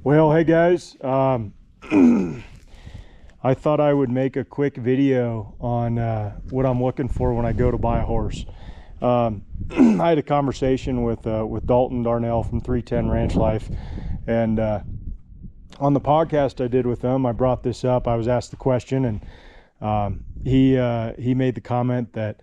Well, hey guys, I thought I would make a quick video on what I'm looking for when I go to buy a horse. I had a conversation with Dalton Darnell from 310 Ranch Life, and on the podcast I did with him, I brought this up. I was asked the question, and he made the comment that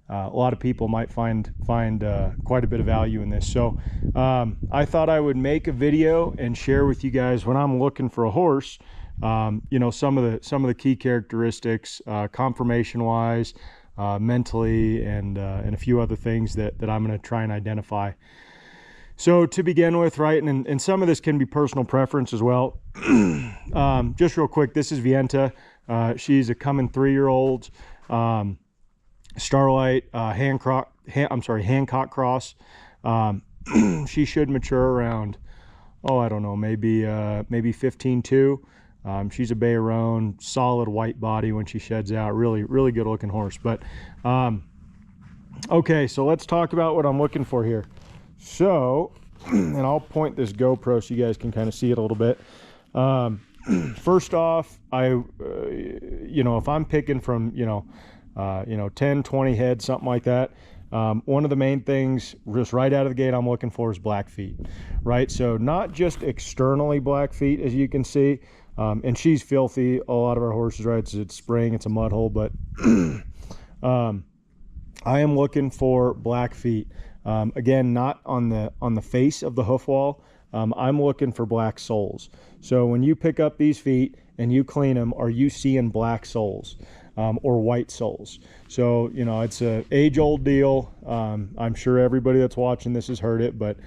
a lot of people might find quite a bit of value in this. So I thought I would make a video and share with you guys when I'm looking for a horse, you know, some of the key characteristics, conformation wise, mentally, and a few other things that I'm going to try and identify. So to begin with, right, and some of this can be personal preference as well. Just real quick, this is Vienta. She's a coming 3-year-old. Starlight Hancock cross. She should mature around, I don't know, maybe 15-2. She's a bay of her own, solid white body when she sheds out. Really good looking horse. But okay, so let's talk about what I'm looking for here. So, and I'll point this GoPro so you guys can kind of see it a little bit. First off, you know, if I'm picking from, 10, 20 heads, something like that. One of the main things just right out of the gate I'm looking for is black feet, right? So not just externally black feet, as you can see, and she's filthy. A lot of our horses, right? It's spring, it's a mud hole, but I am looking for black feet. Again, not on the face of the hoof wall. I'm looking for black soles. So when you pick up these feet and you clean them, are you seeing black soles? Or white soles? So, you know, it's a age-old deal. I'm sure everybody that's watching this has heard it, but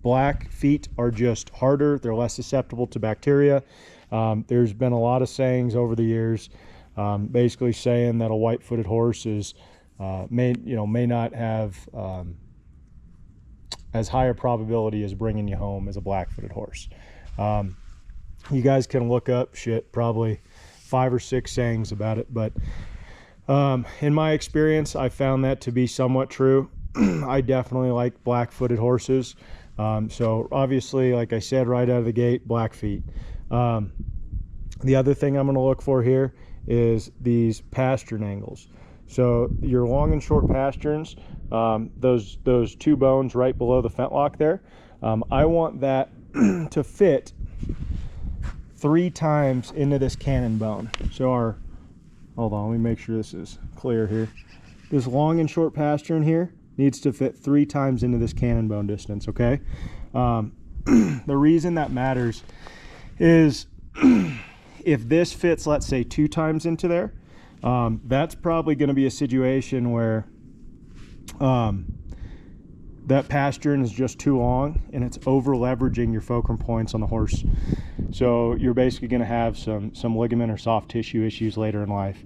black feet are just harder. They're less susceptible to bacteria. There's been a lot of sayings over the years, basically saying that a white-footed horse is may not have as high a probability as bringing you home as a black-footed horse. You guys can look up probably 5 or 6 sayings about it, but in my experience, I found that to be somewhat true. I definitely like black-footed horses. So obviously, like I said, right out of the gate, black feet. The other thing I'm going to look for here is these Pasturn angles. So your long and short pasterns, those 2 bones right below the fentlock there, I want that to fit 3 times into this cannon bone. So hold on, let me make sure this is clear here. This long and short pastern here needs to fit 3 times into this cannon bone distance, okay? The reason that matters is if this fits, let's say 2 times into there, that's probably going to be a situation where that pastern is just too long and it's over leveraging your fulcrum points on the horse. So you're basically going to have some ligament or soft tissue issues later in life.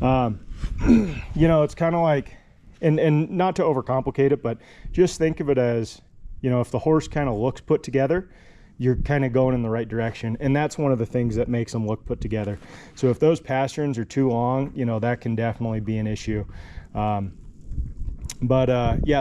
You know, it's kind of like, and not to overcomplicate it, but just think of it as, you know, if the horse kind of looks put together, you're kind of going in the right direction. And that's one of the things that makes them look put together. So if those pasterns are too long, you know, that can definitely be an issue. Yeah,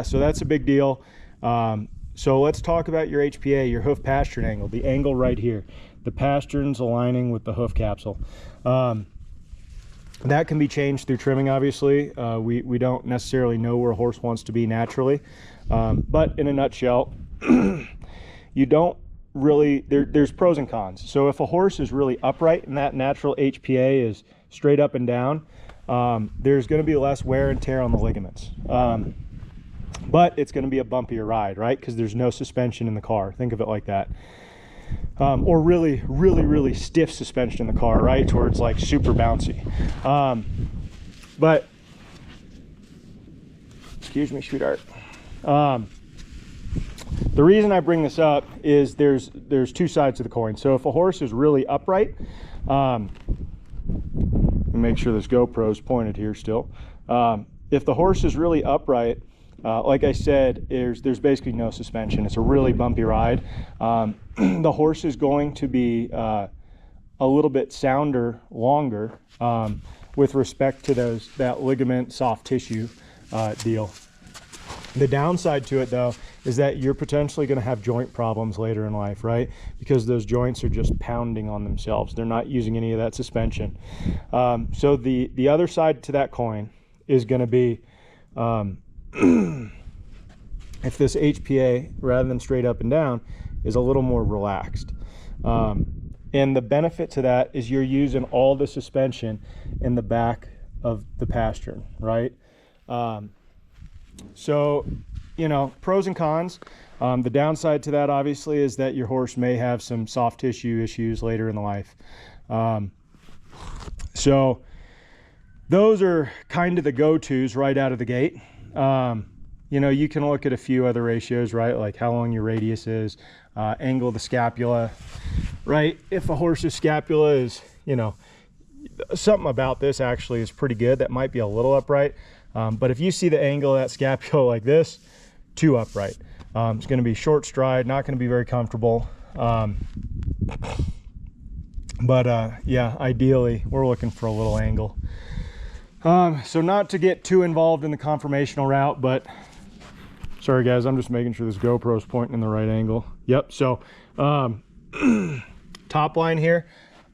so that's a big deal. So let's talk about your HPA, your hoof pastern angle, the angle right here. The pasterns aligning with the hoof capsule. That can be changed through trimming, obviously. We don't necessarily know where a horse wants to be naturally. But in a nutshell, you don't really, there's pros and cons. So if a horse is really upright and that natural HPA is straight up and down, there's going to be less wear and tear on the ligaments. But it's going to be a bumpier ride, right? Because there's no suspension in the car. Think of it like that. Or really stiff suspension in the car, right? Towards like super bouncy. But excuse me, sweetheart. The reason I bring this up is there's 2 sides to the coin. So if a horse is really upright, make sure this GoPro is pointed here still. If the horse is really upright, like I said, there's basically no suspension. It's a really bumpy ride. The horse is going to be a little bit sounder, longer, with respect to that ligament soft tissue deal. The downside to it, though, is that you're potentially going to have joint problems later in life, right? Because those joints are just pounding on themselves. They're not using any of that suspension. So the other side to that coin is going to be if this HPA, rather than straight up and down, is a little more relaxed. And the benefit to that is you're using all the suspension in the back of the Pasturn, right? So, you know, pros and cons. The downside to that, obviously, is that your horse may have some soft tissue issues later in the life. So those are kind of the go-tos right out of the gate. You know, you can look at a few other ratios, right? Like how long your radius is, angle of the scapula, right? If a horse's scapula is, you know, something about this actually is pretty good. That might be a little upright. But if you see the angle of that scapula like this, too upright. It's going to be short stride, not going to be very comfortable. Yeah, ideally we're looking for a little angle. So not to get too involved in the conformational route, but sorry guys, I'm just making sure this GoPro's pointing in the right angle. Yep. So top line here,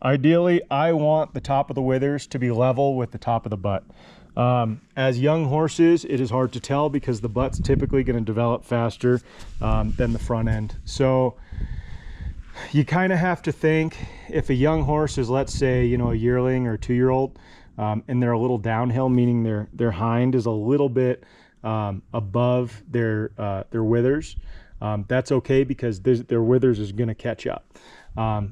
ideally I want the top of the withers to be level with the top of the butt. As young horses, it is hard to tell because the butt's typically going to develop faster than the front end. So you kind of have to think, if a young horse is, let's say, you know, a yearling or 2-year-old, and they're a little downhill, meaning their hind is a little bit above their withers, that's okay, because their withers is going to catch up,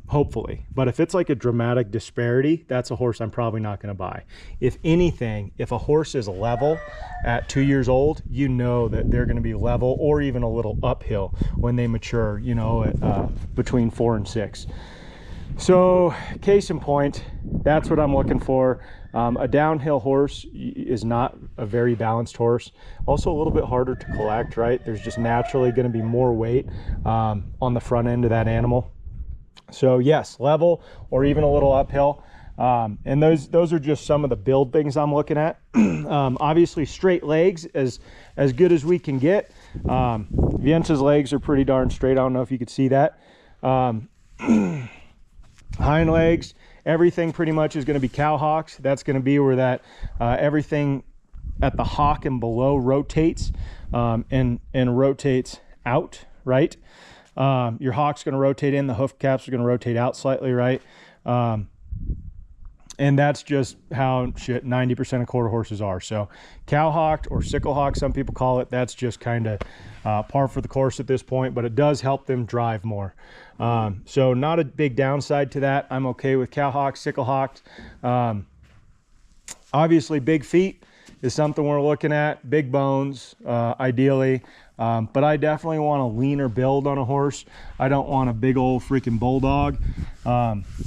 hopefully. But if it's like a dramatic disparity, that's a horse I'm probably not going to buy. If anything, if a horse is level at 2 years old, you know that they're going to be level or even a little uphill when they mature, you know, at between 4 and 6. So case in point, that's what I'm looking for. A downhill horse is not a very balanced horse. Also a little bit harder to collect, right? There's just naturally going to be more weight on the front end of that animal. So yes, level or even a little uphill. And those are just some of the build things I'm looking at. Obviously straight legs, as good as we can get. Vience's legs are pretty darn straight. I don't know if you could see that. Hind legs, everything pretty much is going to be cow hocks. That's going to be where that everything at the hock and below rotates and rotates out, right? Your hock's going to rotate in, the hoof caps are going to rotate out slightly, right? And that's just how 90% of quarter horses are. So cow hocked or sickle hock, some people call it, that's just kind of par for the course at this point, but it does help them drive more. So not a big downside to that. I'm okay with cow hocked, sickle hocked. Obviously big feet is something we're looking at, big bones, ideally. But I definitely want a leaner build on a horse. I don't want a big old freaking bulldog.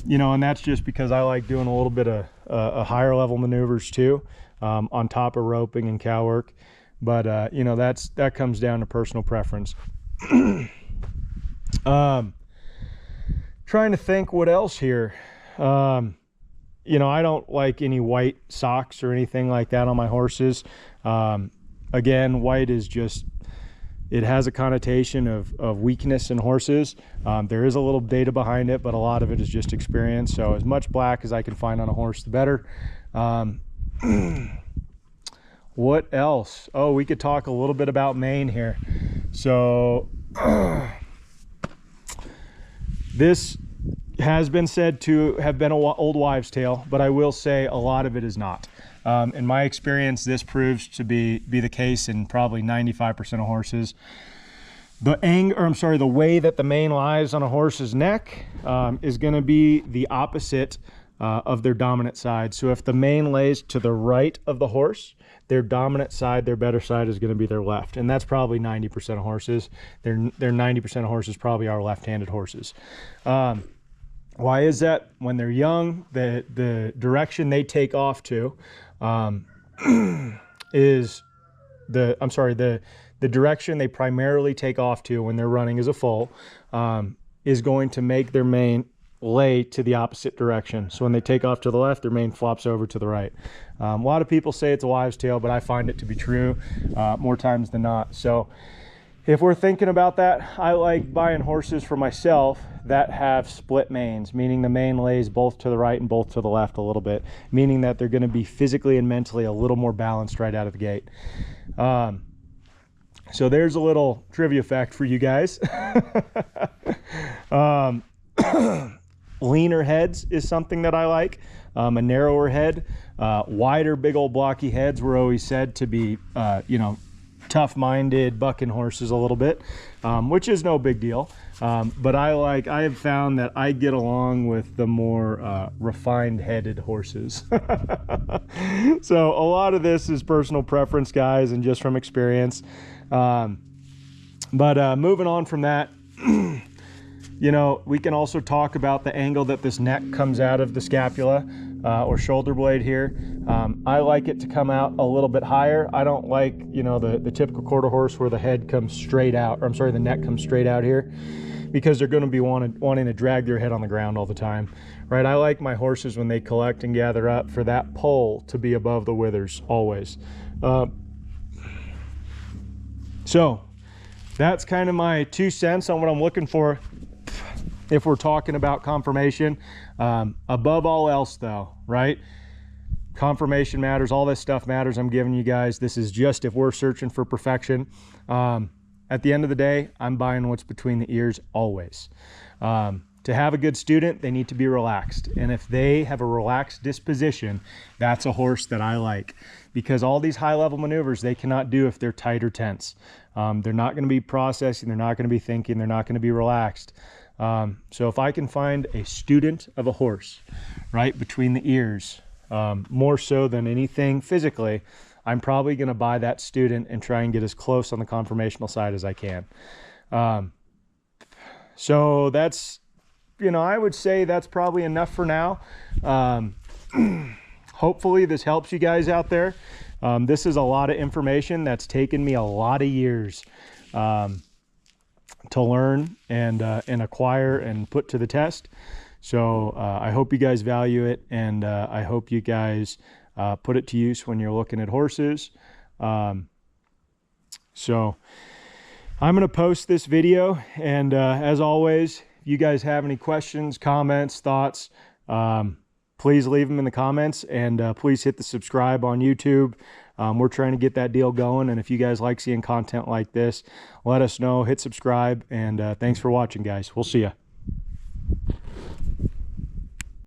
You know, and that's just because I like doing a little bit of higher level maneuvers too, on top of roping and cow work. But you know, that comes down to personal preference. Trying to think what else here. You know, I don't like any white socks or anything like that on my horses. Again, white is just, it has a connotation of weakness in horses. There is a little data behind it, but a lot of it is just experience. So as much black as I can find on a horse, the better. What else? Oh, we could talk a little bit about mane here. So this has been said to have been an old wives' tale, but I will say a lot of it is not. In my experience, this proves to be the case in probably 95% of horses. The way that the mane lies on a horse's neck is going to be the opposite of their dominant side. So if the mane lays to the right of the horse, their dominant side, their better side, is going to be their left. And that's probably 90% of horses. Their 90% of horses probably are left-handed horses. Why is that? When they're young, the direction they take off to is the direction they primarily take off to when they're running as a foal is going to make their mane lay to the opposite direction. So when they take off to the left, their mane flops over to the right. A lot of people say it's a wives' tale, but I find it to be true more times than not. So if we're thinking about that, I like buying horses for myself that have split manes, meaning the mane lays both to the right and both to the left a little bit, meaning that they're going to be physically and mentally a little more balanced right out of the gate. So there's a little trivia fact for you guys. Leaner heads is something that I like. A narrower head, wider, big old blocky heads were always said to be, you know, tough-minded bucking horses a little bit, which is no big deal. But I have found that I get along with the more refined headed horses. So a lot of this is personal preference, guys, and just from experience. But moving on from that, you know, we can also talk about the angle that this neck comes out of the scapula or shoulder blade here. I like it to come out a little bit higher. I don't like, you know, the typical quarter horse where the head comes straight out, or I'm sorry, the neck comes straight out here, because they're going to be wanting to drag their head on the ground all the time, right? I like my horses when they collect and gather up for that pole to be above the withers always. So that's kind of my 2 cents on what I'm looking for if we're talking about conformation. Above all else though, right? Conformation matters, all this stuff matters. I'm giving you guys, this is just if we're searching for perfection. At the end of the day, I'm buying what's between the ears always. To have a good student, they need to be relaxed. And if they have a relaxed disposition, that's a horse that I like, because all these high level maneuvers, they cannot do if they're tight or tense. They're not going to be processing. They're not going to be thinking. They're not going to be relaxed. So if I can find a student of a horse right between the ears, more so than anything physically, I'm probably going to buy that student and try and get as close on the conformational side as I can. So that's, you know, I would say that's probably enough for now. Hopefully this helps you guys out there. This is a lot of information that's taken me a lot of years to learn and acquire and put to the test. So I hope you guys value it, and I hope you guys put it to use when you're looking at horses. So I'm going to post this video, and as always, if you guys have any questions, comments, thoughts, please leave them in the comments, and please hit the subscribe on YouTube. We're trying to get that deal going, and if you guys like seeing content like this, let us know. Hit subscribe, and thanks for watching, guys. We'll see ya.